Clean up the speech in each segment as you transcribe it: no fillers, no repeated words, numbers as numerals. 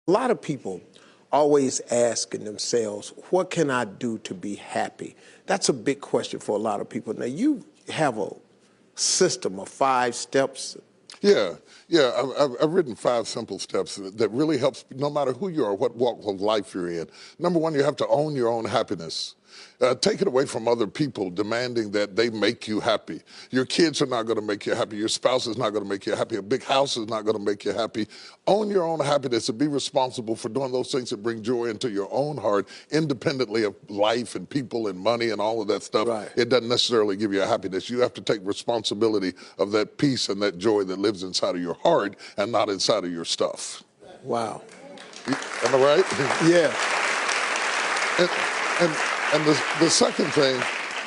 A lot of people always asking themselves, what can I do to be happy? That's a big question for a lot of people. Now, you have a system of 5 steps. Yeah. I've written 5 simple steps that really helps no matter who you are, what walk of life you're in. Number 1, you have to own your own happiness. Take it away from other people demanding that they make you happy. Your kids are not going to make you happy. Your spouse is not going to make you happy. A big house is not going to make you happy. Own your own happiness and be responsible for doing those things that bring joy into your own heart, independently of life and people and money and all of that stuff. Right. It doesn't necessarily give you a happiness. You have to take responsibility of that peace and that joy that lives inside of your heart and not inside of your stuff. Wow. Am I right? Yeah. And the second thing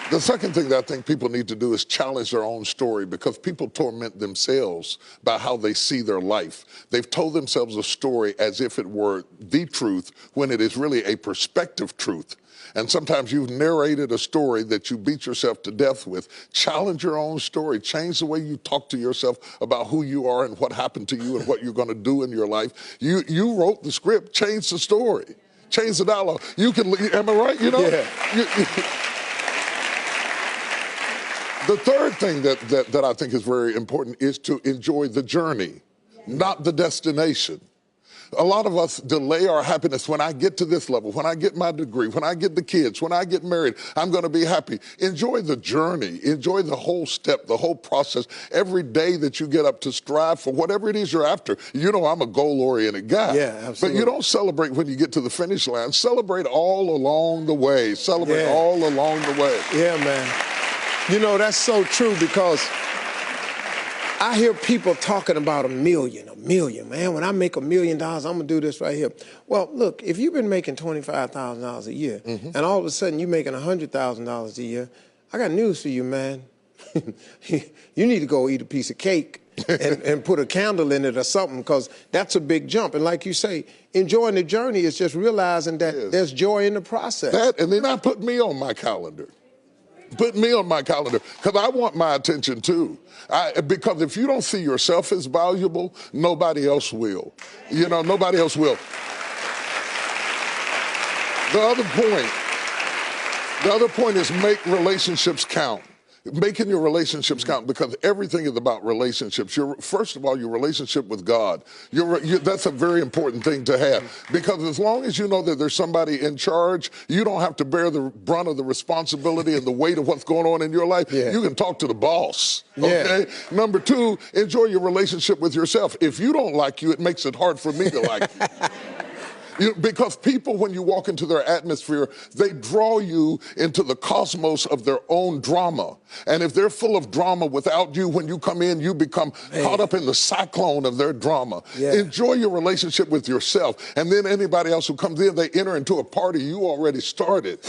that I think people need to do is challenge their own story, because people torment themselves by how they see their life. They've told themselves a story as if it were the truth when it is really a perspective truth. And sometimes you've narrated a story that you beat yourself to death with. Challenge your own story. Change the way you talk to yourself about who you are and what happened to you and what you're going to do in your life. You wrote the script. Change the story. Change the dialogue. You can, am I right? You know? Yeah. The third thing that I think is very important is to enjoy the journey, not the destination. A lot of us delay our happiness. When I get to this level, when I get my degree, when I get the kids, when I get married, I'm going to be happy. Enjoy the journey. Enjoy the whole step, the whole process. Every day that you get up to strive for whatever it is you're after. You know, I'm a goal-oriented guy. Yeah, absolutely. But you don't celebrate when you get to the finish line. Celebrate all along the way. Celebrate all along the way. Yeah, man. You know, that's so true, because I hear people talking about a million, man. When I make $1 million, I'm going to do this right here. Well, look, if you've been making $25,000 a year, and all of a sudden you're making $100,000 a year, I got news for you, man. You need to go eat a piece of cake and put a candle in it or something, because that's a big jump. And like you say, enjoying the journey is just realizing that there's joy in the process. That, and then I put me on my calendar. Put me on my calendar, because I want my attention too. Because if you don't see yourself as valuable, nobody else will. You know, nobody else will. The other point is make relationships count. Making your relationships count, because everything is about relationships. First of all, your relationship with God. That's a very important thing to have, because as long as you know that there's somebody in charge, you don't have to bear the brunt of the responsibility and the weight of what's going on in your life. Yeah. You can talk to the boss, Yeah. okay? Number 2, enjoy your relationship with yourself. If you don't like you, it makes it hard for me to like you. Because people, when you walk into their atmosphere, they draw you into the cosmos of their own drama. And if they're full of drama without you, when you come in, you become caught up in the cyclone of their drama. Yeah. Enjoy your relationship with yourself. And then anybody else who comes in, they enter into a party you already started.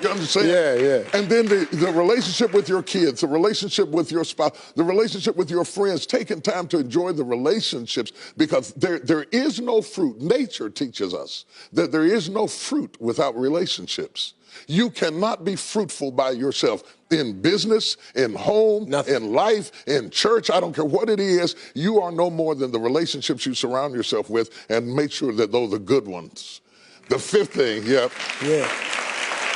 You understand? Yeah. And then the relationship with your kids, the relationship with your spouse, the relationship with your friends, taking time to enjoy the relationships, because there is no fruit. Nature teaches us that there is no fruit without relationships. You cannot be fruitful by yourself in business, in home, in life, in church. I don't care what it is. You are no more than the relationships you surround yourself with, and make sure that those are good ones. The 5th thing, Yeah.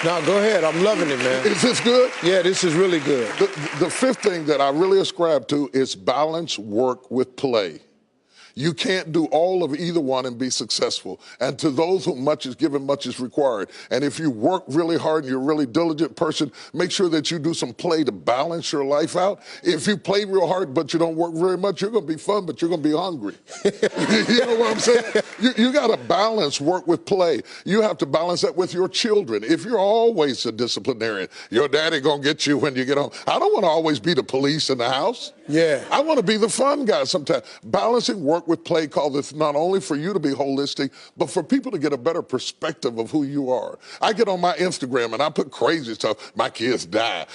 No, go ahead. I'm loving it, man. Is this good? Yeah, this is really good. The 5th thing that I really ascribe to is balance work with play. You can't do all of either one and be successful. And to those whom much is given, much is required. And if you work really hard and you're a really diligent person, make sure that you do some play to balance your life out. If you play real hard but you don't work very much, you're going to be fun, but you're going to be hungry. You know what I'm saying? You got to balance work with play. You have to balance that with your children. If you're always a disciplinarian, your daddy going to get you when you get home. I don't want to always be the police in the house. Yeah. I want to be the fun guy sometimes. Balancing work with play call this not only for you to be holistic, but for people to get a better perspective of who you are. I get on my Instagram and I put crazy stuff. My kids die.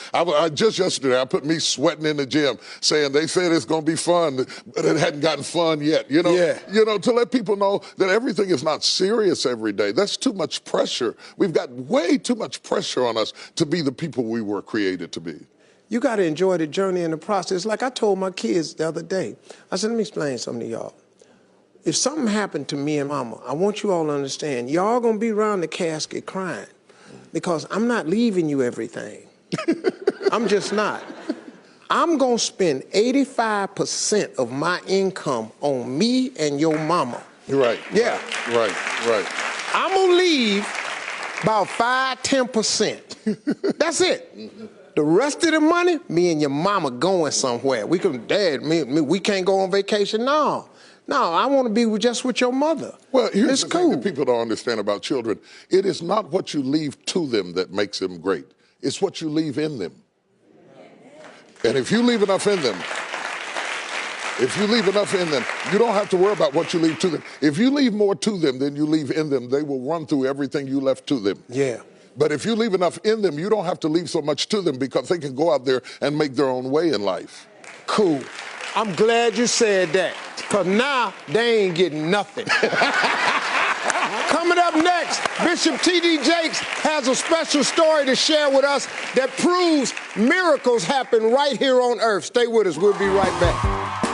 Just yesterday, I put me sweating in the gym, saying they said it's going to be fun, but it hadn't gotten fun yet. You know, to let people know that everything is not serious every day. That's too much pressure. We've got way too much pressure on us to be the people we were created to be. You got to enjoy the journey and the process. Like I told my kids the other day, I said, let me explain something to y'all. if something happened to me and mama, I want you all to understand, y'all gonna be around the casket crying because I'm not leaving you everything. I'm just not. I'm gonna spend 85% of my income on me and your mama. Right. Yeah. Right. I'm gonna leave about 5–10%. That's it. The rest of the money, me and your mama going somewhere. We can, Dad, we can't go on vacation. No, I want to be just with your mother. Well, here's it's the cool. thing that people don't understand about children. It is not what you leave to them that makes them great. It's what you leave in them. And if you leave enough in them, you don't have to worry about what you leave to them. If you leave more to them than you leave in them, they will run through everything you left to them. Yeah. But if you leave enough in them, you don't have to leave so much to them because they can go out there and make their own way in life. Cool. I'm glad you said that, because now they ain't getting nothing. Coming up next, Bishop T.D. Jakes has a special story to share with us that proves miracles happen right here on earth. Stay with us. We'll be right back.